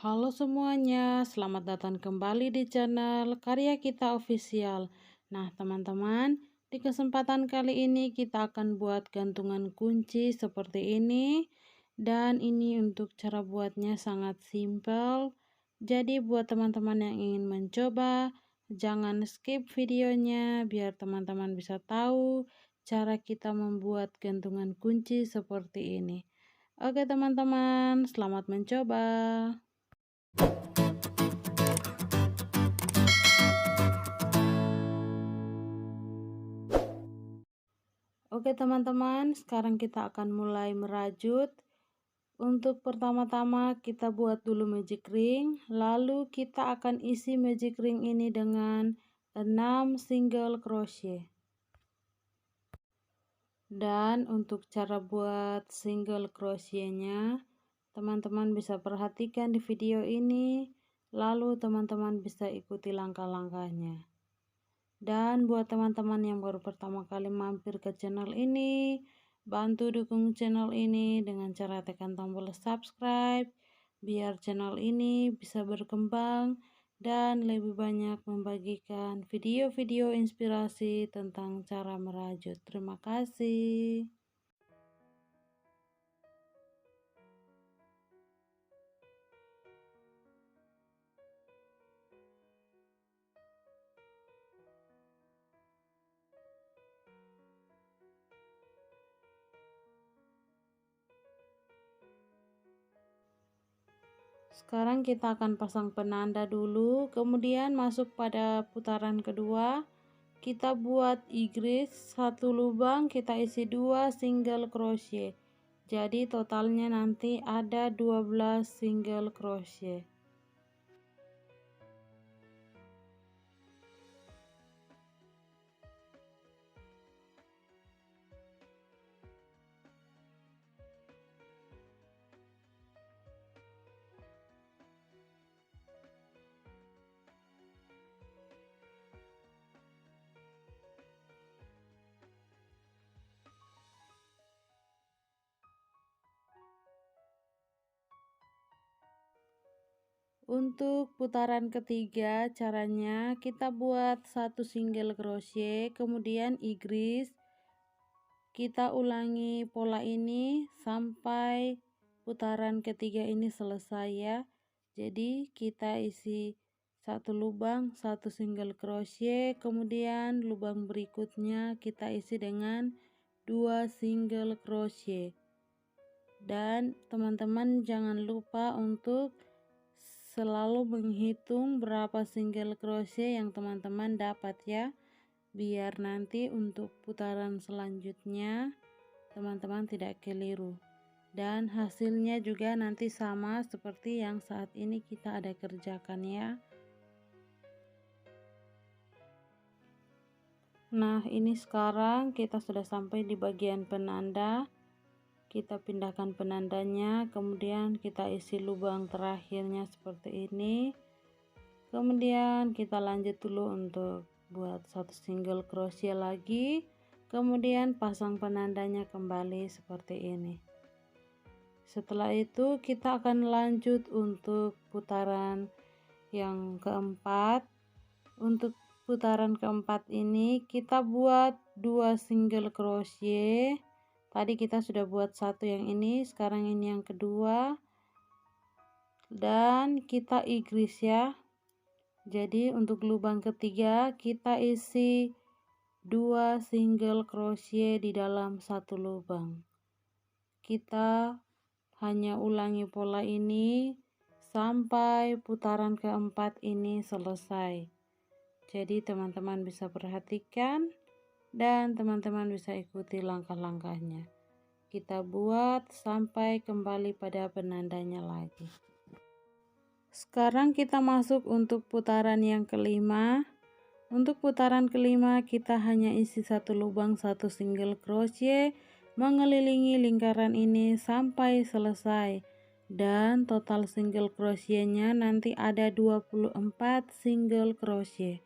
Halo semuanya, selamat datang kembali di channel Karya Kita Official. Nah, teman-teman, di kesempatan kali ini kita akan buat gantungan kunci seperti ini. Dan ini untuk cara buatnya sangat simpel. Jadi buat teman-teman yang ingin mencoba, jangan skip videonya biar teman-teman bisa tahu cara kita membuat gantungan kunci seperti ini. Oke teman-teman, selamat mencoba. Oke teman-teman, sekarang kita akan mulai merajut. Untuk pertama-tama kita buat dulu magic ring, lalu kita akan isi magic ring ini dengan 6 single crochet. Dan untuk cara buat single crochetnya, teman-teman bisa perhatikan di video ini, lalu teman-teman bisa ikuti langkah-langkahnya. Dan buat teman-teman yang baru pertama kali mampir ke channel ini, bantu dukung channel ini dengan cara tekan tombol subscribe, biar channel ini bisa berkembang dan lebih banyak membagikan video-video inspirasi tentang cara merajut. Terima kasih. Sekarang kita akan pasang penanda dulu, kemudian masuk pada putaran kedua. Kita buat igris satu lubang, kita isi 2 single crochet. Jadi totalnya nanti ada 12 single crochet. Untuk putaran ketiga, caranya kita buat satu single crochet, kemudian igris. Kita ulangi pola ini sampai putaran ketiga ini selesai ya. Jadi kita isi satu lubang, satu single crochet, kemudian lubang berikutnya kita isi dengan 2 single crochet. Dan teman-teman jangan lupa untuk selalu menghitung berapa single crochet yang teman-teman dapat ya, biar nanti untuk putaran selanjutnya teman-teman tidak keliru dan hasilnya juga nanti sama seperti yang saat ini kita ada kerjakan ya. Nah, ini sekarang kita sudah sampai di bagian penanda. Kita pindahkan penandanya, kemudian kita isi lubang terakhirnya seperti ini. Kemudian kita lanjut dulu untuk buat satu single crochet lagi, kemudian pasang penandanya kembali seperti ini. Setelah itu kita akan lanjut untuk putaran yang keempat. Untuk putaran keempat ini kita buat 2 single crochet. Tadi kita sudah buat satu yang ini, sekarang ini yang kedua. Dan kita igris ya. Jadi untuk lubang ketiga kita isi 2 single crochet di dalam satu lubang. Kita hanya ulangi pola ini sampai putaran keempat ini selesai. Jadi teman-teman bisa perhatikan dan teman-teman bisa ikuti langkah-langkahnya. Kita buat sampai kembali pada penandanya lagi. Sekarang kita masuk untuk putaran yang kelima. Untuk putaran kelima kita hanya isi satu lubang, satu single crochet, mengelilingi lingkaran ini sampai selesai. Dan total single crochetnya nanti ada 24 single crochet.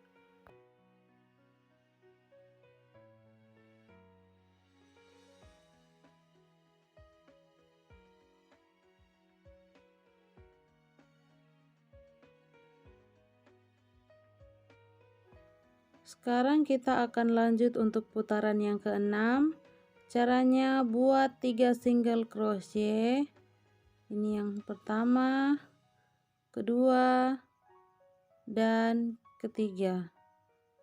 Sekarang kita akan lanjut untuk putaran yang keenam. Caranya buat 3 single crochet. Ini yang pertama, kedua, dan ketiga.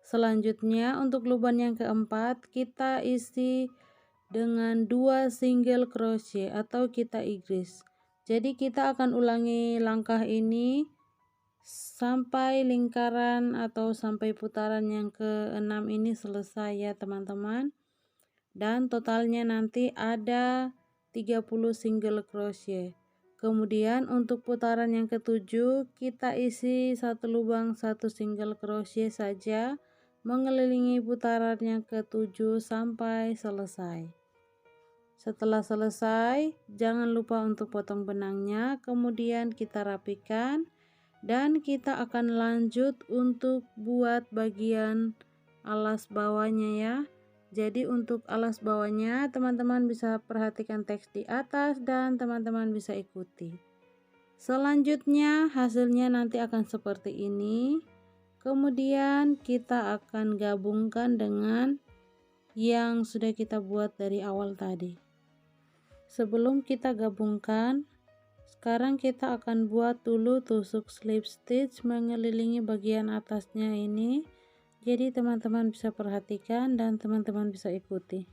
Selanjutnya untuk lubang yang keempat kita isi dengan 2 single crochet atau kita igris. Jadi kita akan ulangi langkah ini sampai lingkaran atau sampai putaran yang keenam ini selesai ya teman-teman. Dan totalnya nanti ada 30 single crochet. Kemudian untuk putaran yang ketujuh kita isi satu lubang satu single crochet saja mengelilingi putaran yang ketujuh sampai selesai. Setelah selesai, jangan lupa untuk potong benangnya, kemudian kita rapikan dan kita akan lanjut untuk buat bagian alas bawahnya ya. Jadi untuk alas bawahnya teman-teman bisa perhatikan teks di atas dan teman-teman bisa ikuti. Selanjutnya hasilnya nanti akan seperti ini. Kemudian kita akan gabungkan dengan yang sudah kita buat dari awal tadi. Sebelum kita gabungkan, sekarang kita akan buat dulu tusuk slip stitch mengelilingi bagian atasnya ini. Jadi teman-teman bisa perhatikan dan teman-teman bisa ikuti.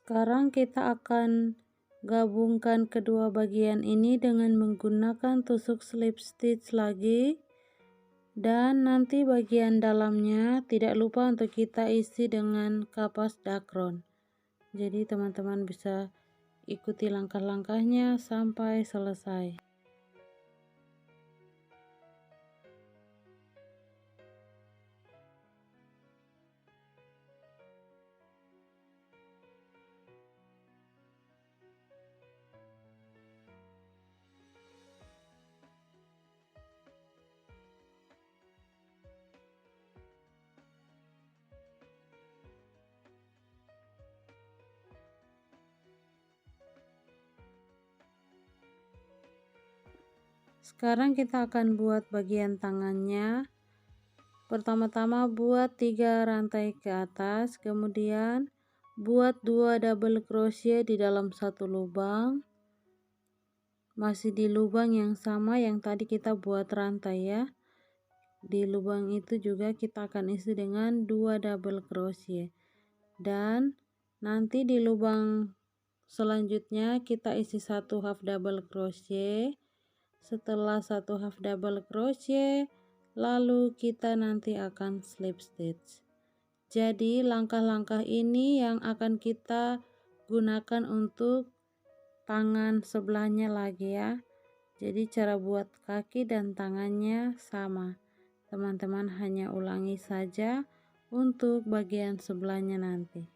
Sekarang kita akan gabungkan kedua bagian ini dengan menggunakan tusuk slip stitch lagi, dan nanti bagian dalamnya tidak lupa untuk kita isi dengan kapas dakron. Jadi teman-teman bisa ikuti langkah-langkahnya sampai selesai. Sekarang kita akan buat bagian tangannya. Pertama-tama buat 3 rantai ke atas, kemudian buat 2 double crochet di dalam satu lubang. Masih di lubang yang sama yang tadi kita buat rantai ya. Di lubang itu juga kita akan isi dengan 2 double crochet. Dan nanti di lubang selanjutnya kita isi 1 half double crochet. Setelah 1 half double crochet, lalu kita nanti akan slip stitch. Jadi langkah-langkah ini yang akan kita gunakan untuk tangan sebelahnya lagi ya. Jadi cara buat kaki dan tangannya sama, teman-teman hanya ulangi saja untuk bagian sebelahnya nanti.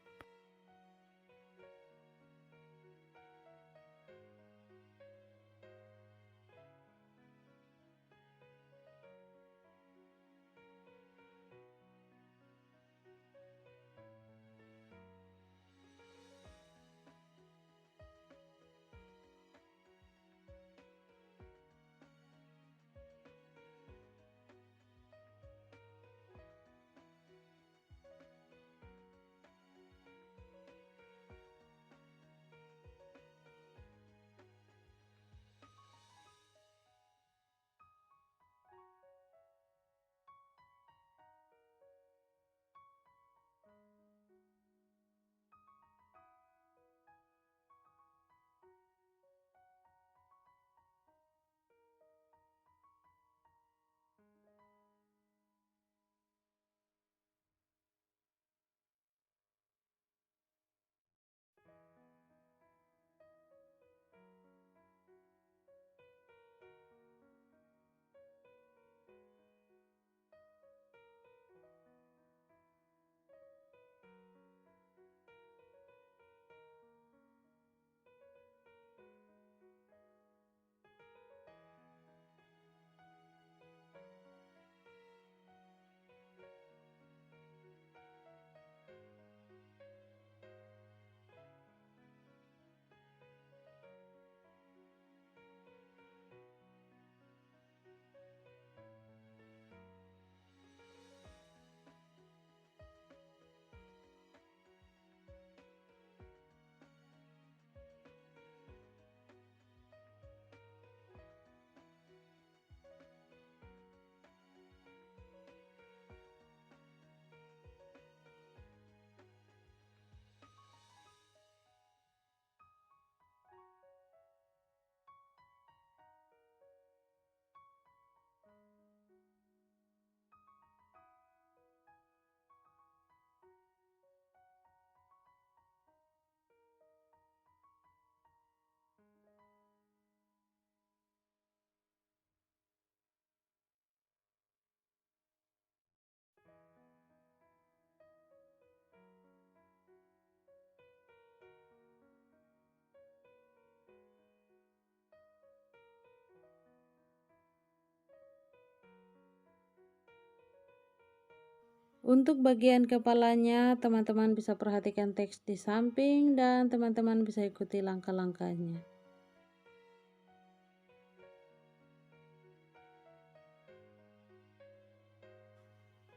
Untuk bagian kepalanya, teman-teman bisa perhatikan teks di samping dan teman-teman bisa ikuti langkah-langkahnya.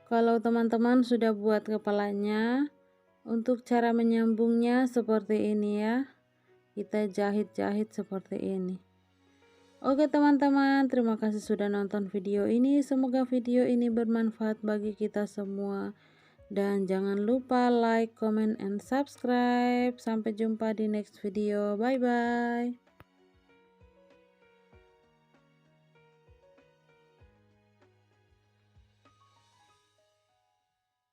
Kalau teman-teman sudah buat kepalanya, untuk cara menyambungnya seperti ini ya. Kita jahit-jahit seperti ini. Oke teman-teman, terima kasih sudah nonton video ini. Semoga video ini bermanfaat bagi kita semua. Dan jangan lupa like, comment, and subscribe. Sampai jumpa di next video. Bye-bye.